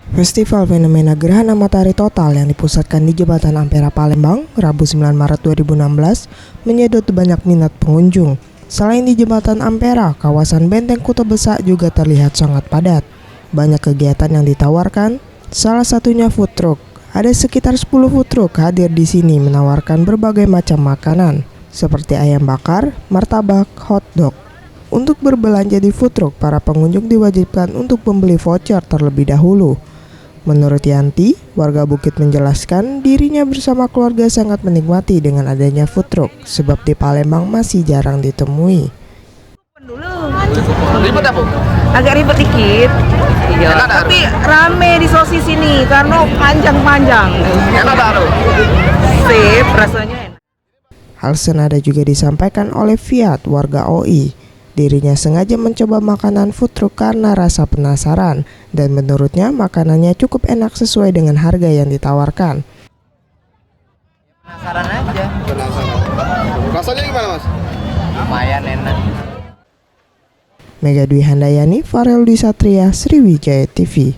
Festival fenomena gerhana matahari total yang dipusatkan di Jembatan Ampera, Palembang, Rabu 9 Maret 2016 menyedot banyak minat pengunjung. Selain di Jembatan Ampera, kawasan Benteng Kuto Besak juga terlihat sangat padat. Banyak kegiatan yang ditawarkan, salah satunya food truck. Ada sekitar 10 food truck hadir di sini menawarkan berbagai macam makanan, seperti ayam bakar, martabak, hotdog. Untuk berbelanja di food truck, para pengunjung diwajibkan untuk membeli voucher terlebih dahulu. Menurut Yanti, warga Bukit menjelaskan dirinya bersama keluarga sangat menikmati dengan adanya food truck, sebab di Palembang masih jarang ditemui. Ribet apa? Agak ribet dikit. Iya. Tapi rame di sosis ini karena panjang-panjang. Enak taruh. Sip, rasanya enak. Hal senada juga disampaikan oleh Fiat, warga OI. Dirinya sengaja mencoba makanan food truck karena rasa penasaran, dan menurutnya makanannya cukup enak sesuai dengan harga yang ditawarkan. Penasaran aja. Penasaran. Rasanya gimana, Mas? Lumayan enak. Mega Dwi Handayani, Farel Dwi Satria, Sriwijaya TV.